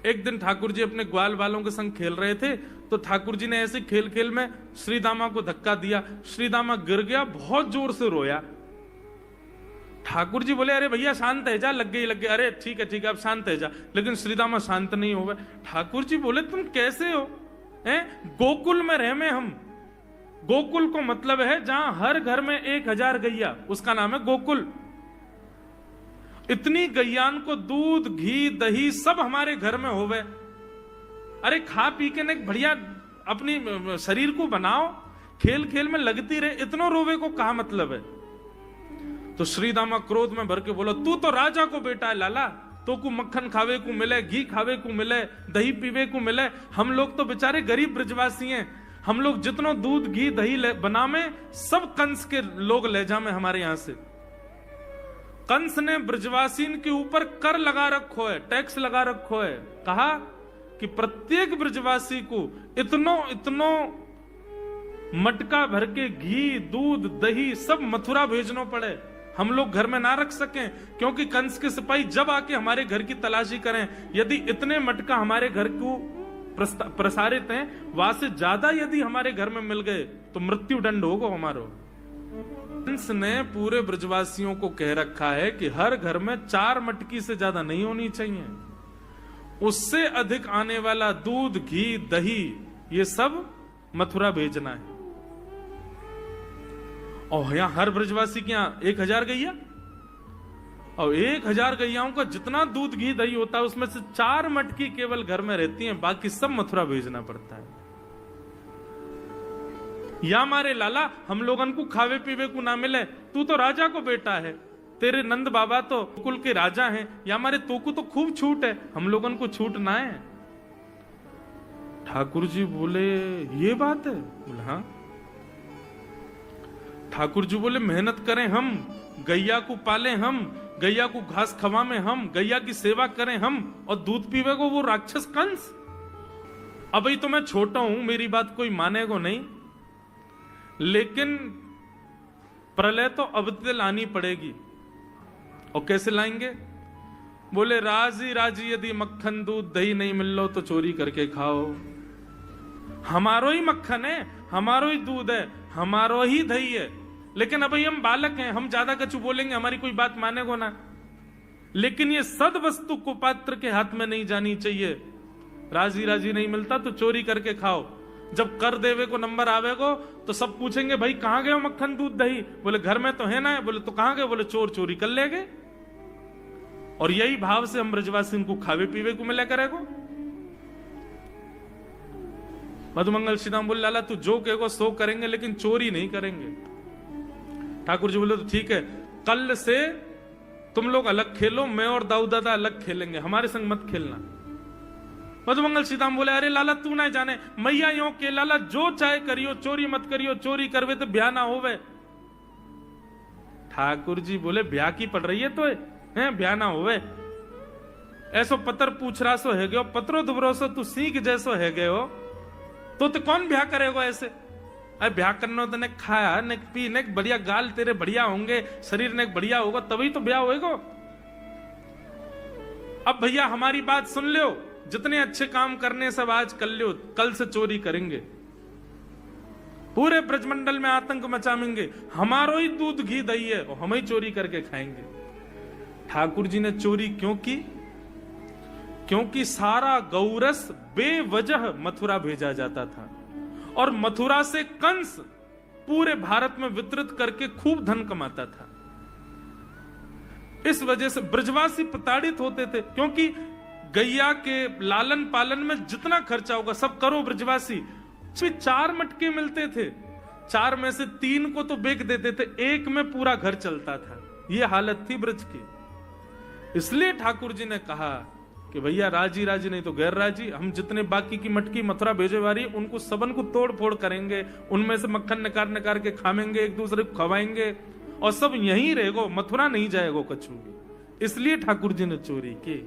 एक दिन ठाकुर जी अपने ग्वाल वालों के संग खेल रहे थे, तो ठाकुर जी ने ऐसे खेल खेल में श्रीदामा को धक्का दिया। श्रीदामा गिर गया, बहुत जोर से रोया। ठाकुर जी बोले, अरे भैया शांत है जा, लग गई। अरे ठीक है अब शांत है जा। लेकिन श्रीदामा शांत नहीं हो गए। ठाकुर जी बोले, तुम कैसे हो? गोकुल में रहे में हम। गोकुल को मतलब है जहां हर घर में 1000 गैया, उसका नाम है गोकुल। इतनी गैयान को दूध घी दही सब हमारे घर में होवे। अरे खा पी के ने बढ़िया अपनी शरीर को बनाओ, खेल खेल में लगती रहे, इतनो रोवे को कहा मतलब है? तो श्रीदामा क्रोध में भर के बोला, तू तो राजा को बेटा है लाला, तो को मक्खन खावे को मिले, घी खावे को मिले, दही पीवे को मिले। हम लोग तो बेचारे गरीब ब्रजवासी हैं। हम लोग जितनो दूध घी दही बनावे सब कंस के लोग ले जामे हमारे यहां से। कंस ने ब्रजवासीन के ऊपर कर लगा रखो है, टैक्स लगा रखो है। कहा कि प्रत्येक ब्रजवासी को इतनो मटका भर के घी दूध दही सब मथुरा भेजनो पड़े। हम लोग घर में ना रख सकें, क्योंकि कंस के सिपाही जब आके हमारे घर की तलाशी करें, यदि इतने मटका हमारे घर को प्रसारित हैं, वहां से ज्यादा यदि हमारे घर में मिल गए तो मृत्यु दंड होगा हमारो। कंस ने पूरे ब्रजवासियों को कह रखा है कि हर घर में 4 मटकी से ज्यादा नहीं होनी चाहिए। उससे अधिक आने वाला दूध घी दही ये सब मथुरा भेजना है। और यहां हर ब्रजवासी के यहां 1000 गैया, और 1000 गैयाओं का जितना दूध घी दही होता है उसमें से 4 मटकी केवल घर में रहती हैं, बाकी सब मथुरा भेजना पड़ता है। या मारे लाला हम लोगन को खावे पीवे को ना मिले, तू तो राजा को बेटा है, तेरे नंद बाबा तो कुल के राजा हैं, या मारे तू को तो खूब छूट है, हम लोगन को छूट ना है। ठाकुर जी बोले, ये बात है? बोले हाँ। ठाकुर जी बोले, मेहनत करें हम, गैया को पाले हम, गैया को घास खवा में हम, गैया की सेवा करें हम, और दूध पीवे को वो राक्षस कंस। अब तो मैं छोटा हूं, मेरी बात कोई मानेगो नहीं, लेकिन प्रलय तो अब तक लानी पड़ेगी। और कैसे लाएंगे? बोले, राजी राजी यदि मक्खन दूध दही नहीं मिल लो तो चोरी करके खाओ। हमारो ही मक्खन है, हमारो ही दूध है, हमारो ही दही है, लेकिन अभी हम बालक हैं, हम ज्यादा कछु बोलेंगे हमारी कोई बात मानेगो ना। लेकिन ये सद वस्तु कुपात्र के हाथ में नहीं जानी चाहिए। राजी राजी नहीं मिलता तो चोरी करके खाओ। जब कर देवे को नंबर आवेगो तो सब पूछेंगे, भाई कहां गए हो मक्खन दूध दही? बोले घर में तो है ना। बोले तो कहां गए? बोले चोर चोरी कर ले गए। और यही भाव से हम ब्रजवासी को खावे पीवे को मिला करेगो। मधुमंगल श्रीदाम बोले, लाला तू जो कहेगो सो करेंगे, लेकिन चोरी नहीं करेंगे। ठाकुर जी बोले, तो ठीक है, कल से तुम लोग अलग खेलो, मैं और दाऊ दादा अलग खेलेंगे, हमारे संग मत खेलना। मधुमंगल सीताम बोले, अरे लाला तू ना जाने, मैया यो के लाला जो चाहे करियो, चोरी मत करियो, चोरी करवे तो ब्याह ना होवे। ठाकुर जी बोले, ब्याह की पड़ रही है तो है ब्याह ना होवे। ऐसो पत्र पूछ रहा सो है गयो, पत्रो दुबरो सो तू सीख जैसो है गयो, तो कौन ब्याह करेगा ऐसे? अरे ब्याह करना तो ने खाया ने पी ने बढ़िया गाल तेरे बढ़िया होंगे, शरीर ने बढ़िया होगा, तभी तो ब्याह होएगा। अब भैया हमारी बात सुन लो, जितने अच्छे काम करने सब आज कर लो, कल से चोरी करेंगे, पूरे ब्रजमंडल में आतंक मचाएंगे, हमारो ही दूध घी दही है और हम ही चोरी करके खाएंगे। ठाकुर जी ने चोरी क्यों की? क्योंकि सारा गौरस बेवजह मथुरा भेजा जाता था और मथुरा से कंस पूरे भारत में वितरित करके खूब धन कमाता था। इस वजह से ब्रजवासी प्रताड़ित होते थे, क्योंकि गैया के लालन पालन में जितना खर्चा होगा सब करो ब्रजवासी। 4 मटके मिलते थे, 4 में से 3 को तो बेच देते थे, 1 में पूरा घर चलता था। यह हालत थी ब्रज की। इसलिए ठाकुर जी ने कहा कि भैया राजी राजी नहीं तो गैर राजी, हम जितने बाकी की मटकी मथुरा भेजे वाली उनको सबन को तोड़ फोड़ करेंगे, उनमें से मक्खन निकाल निकाल के खाएंगे, एक दूसरे को खवाएंगे और सब यहीं रहेगो, मथुरा नहीं जाएगो कछु। इसलिए ठाकुर जी ने चोरी की।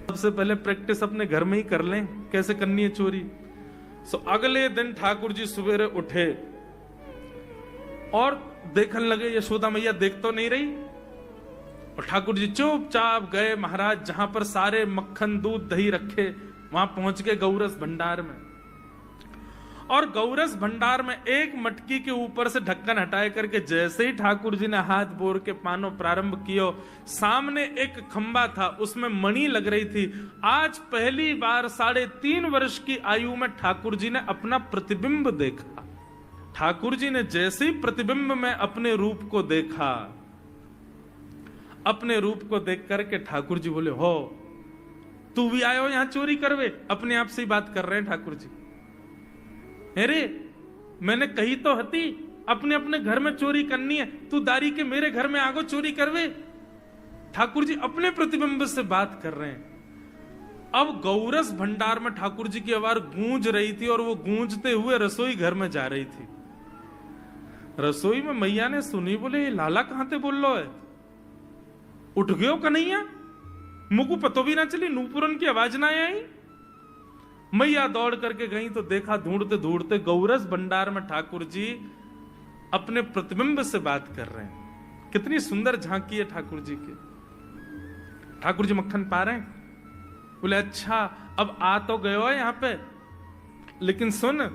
सबसे पहले प्रैक्टिस अपने घर में ही कर लें कैसे करनी है चोरी। सो अगले दिन ठाकुर जी सवेरे उठे और देखने लगे, यशोदा मैया देख तो नहीं रही, और ठाकुर जी चुपचाप गए महाराज जहां पर सारे मक्खन दूध दही रखे, वहां पहुंच गए गौरस भंडार में। और गौरस भंडार में एक मटकी के ऊपर से ढक्कन हटाए करके जैसे ही ठाकुर जी ने हाथ बोर के पानो प्रारंभ किया, सामने एक खंबा था, उसमें मणि लग रही थी। आज पहली बार 3.5 वर्ष की आयु में ठाकुर जी ने अपना प्रतिबिंब देखा। ठाकुर जी ने जैसे ही प्रतिबिंब में अपने रूप को देखा, अपने रूप को देख करके ठाकुर जी बोले, हो तू भी आयो यहां चोरी करवे? अपने आप से ही बात कर रहे हैं ठाकुर जी। अरे मैंने कही तो हती अपने अपने घर में चोरी करनी है, तू दारी के मेरे घर में आगो चोरी करवे? ठाकुर जी अपने प्रतिबिंब से बात कर रहे हैं। अब गौरस भंडार में ठाकुर जी की आवाज गूंज रही थी और वो गूंजते हुए रसोई घर में जा रही थी। रसोई में मैया ने सुनी, बोले ये लाला कहां थे बोल लो है? उठ गयो कन्हैया, मुझको पतो भी ना चली, नूपुरन की आवाज ना आई। मैया दौड़ करके गई तो देखा ढूंढते ढूंढते गौरस भंडार में ठाकुर जी अपने प्रतिबिंब से बात कर रहे हैं। कितनी सुंदर झांकी है ठाकुर जी की। ठाकुर जी मक्खन पा रहे हैं। बोले अच्छा अब आ तो गयो है यहां पे, लेकिन सुन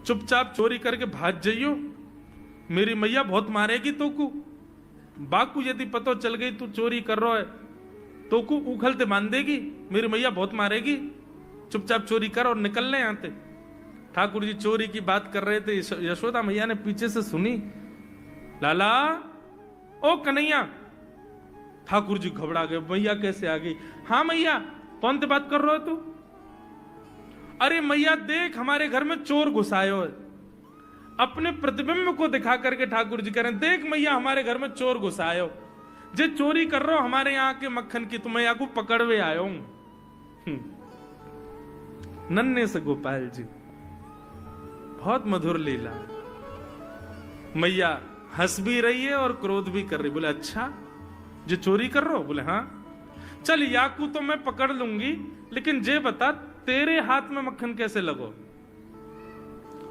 चुपचाप चोरी करके भाग जाइयो, मेरी मैया बहुत मारेगी तो को। बाकू यदि पतो चल गई तू चोरी कर रहा है तो को उखलते बांध देगी, मेरी मैया बहुत मारेगी। चुपचाप चोरी कर और निकलने यहां से। ठाकुर जी चोरी की बात कर रहे थे, यशोदा मैया ने पीछे से सुनी, लाला ओ कन्हैया। ठाकुर जी घबरा गए, मैया कैसे आ गई? हाँ मैया, कौन से बात कर रहे हो तू? अरे मैया देख हमारे घर में चोर घुसायो है। अपने प्रतिबिंब को दिखा करके ठाकुर जी कह रहे हैं, देख मैया हमारे घर में चोर घुसायो, जे चोरी कर रहे हो हमारे यहाँ के मक्खन की, तो मैं यहाँ को पकड़वे आयो हूं। नन्हे से गोपाल जी, बहुत मधुर लीला। मैया हंस भी रही है और क्रोध भी कर रही। बोले अच्छा जो चोरी कर रहे हो? बोले हाँ। चल याकू तो मैं पकड़ लूंगी, लेकिन जे बता तेरे हाथ में मक्खन कैसे लगो?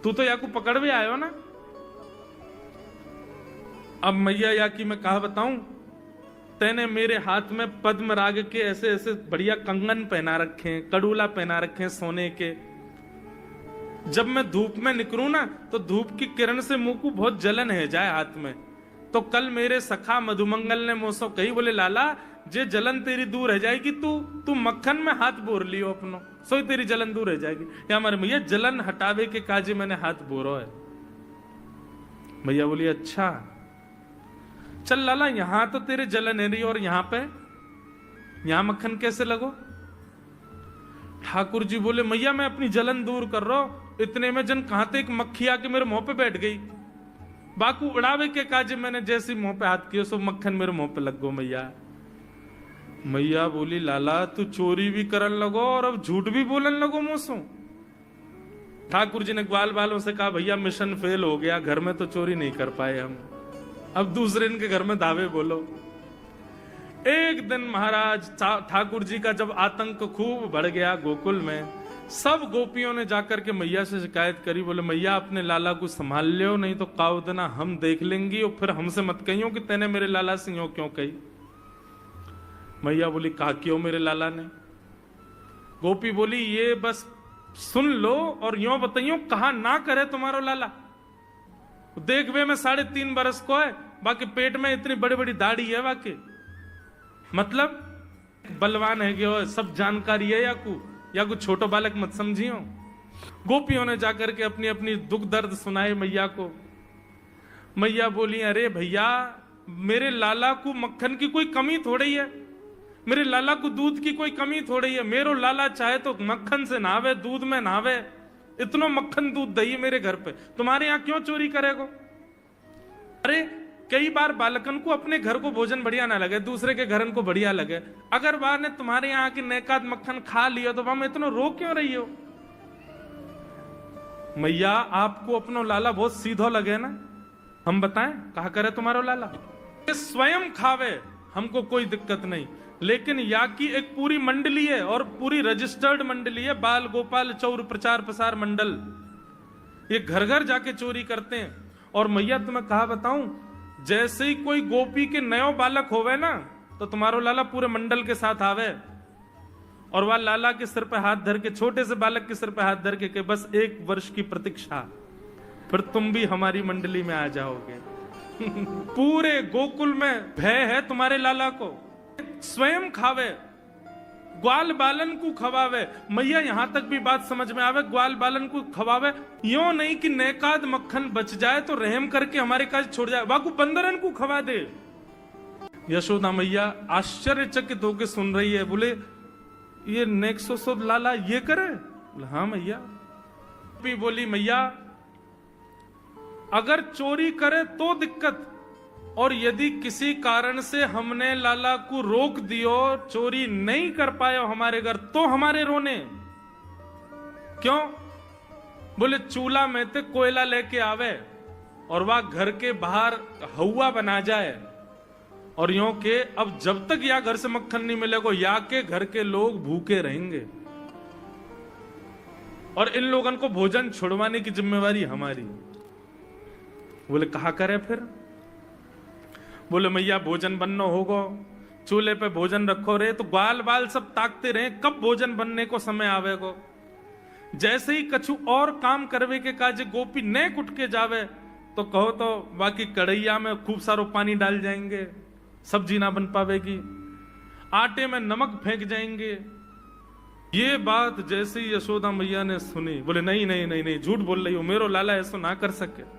तू तो याकू पकड़वे आयो ना। अब मैया याकी मैं कहा बताऊं, तेने मेरे हाथ में पद्म राग के ऐसे ऐसे बढ़िया कंगन पहना रखे हैं, कड़ूला पहना रखे हैं सोने के। जब मैं धूप में निकलूं ना तो धूप की किरण से मुंह को बहुत जलन है जाए हाथ में। तो कल मेरे सखा मधुमंगल ने मुझसे कही, बोले लाला जे जलन तेरी दूर रह जाएगी, तू मक्खन में हाथ बोर लियो अपनो, सोई तेरी जलन दूर रह जाएगी। या हमारे मैया जलन हटावे के काजे मैंने हाथ बोरो है। मैया बोली अच्छा चल लाला, यहां तो तेरे जलन है रही और यहां मक्खन कैसे लगो? ठाकुर जी बोले मैया मैं अपनी जलन दूर कर रहा हूं। इतने में जन कहां एक मक्खी आके मेरे मुंह पे बैठ गई। बाकू उड़ावे के काजे मैंने जैसे मुंह पे हाथ किया, सो मक्खन मेरे मुंह पे लग गो। मैया बोली लाला तू चोरी भी करन लगो और अब झूठ भी बोलन लगो मुझसे। ठाकुर जी ने ग्वाल बालों से कहा, भैया मिशन फेल हो गया, घर में तो चोरी नहीं कर पाए हम, अब दूसरे इनके घर में दावे बोलो। एक दिन महाराज ठाकुर जी का जब आतंक खूब बढ़ गया गोकुल में, सब गोपियों ने जाकर के मैया से शिकायत करी। बोले मैया अपने लाला को संभाल लियो, नहीं तो काउदना हम देख लेंगी और फिर हमसे मत कहियो कि तेने मेरे लाला से यूं क्यों कही। मैया बोली कहा क्यों मेरे लाला ने? गोपी बोली ये बस सुन लो और यूं बताइयो कहा ना करे तुम्हारो लाला। देख वे मैं 3.5 बरस को है, बाकी पेट में इतनी बड़ी बड़ी दाढ़ी है, बाकी मतलब बलवान है कि सब जानकारी है या कुछ छोटो बालक मत समझियो। गोपियों ने जाकर के अपनी अपनी दुख दर्द सुनाए मैया को। मैया बोली अरे भैया मेरे लाला को मक्खन की कोई कमी थोड़ी है, मेरे लाला को दूध की कोई कमी थोड़ी है। मेरो लाला चाहे तो मक्खन से नहावे, दूध में नहावे, इतना मक्खन दूध दही मेरे घर पे, तुम्हारे यहां क्यों चोरी करेगो? अरे कई बार बालकन को अपने घर को भोजन बढ़िया ना लगे, दूसरे के घर को बढ़िया लगे, अगर बार ने तुम्हारे यहाँ की नेकात मक्खन खा लिया तो वहां इतना रो क्यों रही हो? मैया आपको अपनो लाला बहुत सीधो लगे ना, हम बताएं कहा करे तुम्हारो लाला? स्वयं खावे हमको कोई दिक्कत नहीं, लेकिन या की एक पूरी मंडली है और पूरी रजिस्टर्ड मंडली है, बाल गोपाल चौर प्रचार प्रसार मंडल, ये घर घर जाके चोरी करते हैं। और मैया तुम्हें कहा बताऊं, जैसे ही कोई गोपी के नयो बालक होवे ना, तो तुम्हारो लाला पूरे मंडल के साथ आवे और वह लाला के सिर पे हाथ धर के, छोटे से बालक के सिर पे हाथ धर के बस 1 वर्ष की प्रतीक्षा, फिर तुम भी हमारी मंडली में आ जाओगे। पूरे गोकुल में भय है तुम्हारे लाला को। स्वयं खावे, ग्वाल बालन को खवावे। मैया यहां तक भी बात समझ में आवे, ग्वाल बालन को खवावे, यो नहीं कि नेकाद मक्खन बच जाए तो रहम करके हमारे काज छोड़ जाए, वाकू बंदरन को खवा दे। यशोदा मैया आश्चर्यचकित होकर सुन रही है, बोले ये नेक्सो लाला ये करे? बोले हाँ मैया। भी बोली मैया अगर चोरी करे तो दिक्कत, और यदि किसी कारण से हमने लाला को रोक दियो, चोरी नहीं कर पाए हमारे घर, तो हमारे रोने क्यों? बोले चूल्हा में ते कोयला लेके आवे और वह घर के बाहर हवा बना जाए, और यूं के अब जब तक या घर से मक्खन नहीं मिलेगा या के घर के लोग भूखे रहेंगे, और इन लोगों को भोजन छुड़वाने की जिम्मेवारी हमारी। बोले कहा करे फिर? बोले मैया भोजन बनना होगा, चूल्हे पे भोजन रखो रे, तो ग्वाल बाल सब ताकते रहे कब भोजन बनने को समय आवेगो। जैसे ही कछु और काम करवे के काजे गोपी नेक उठ के जावे, तो कहो तो बाकी कढ़ैया में खूब सारो पानी डाल जाएंगे, सब्जी ना बन पावेगी, आटे में नमक फेंक जाएंगे। ये बात जैसे ही यशोदा मैया ने सुनी, बोले नहीं नहीं नहीं नहीं, झूठ बोल रही हो, मेरो लाला ऐसा ना कर सके।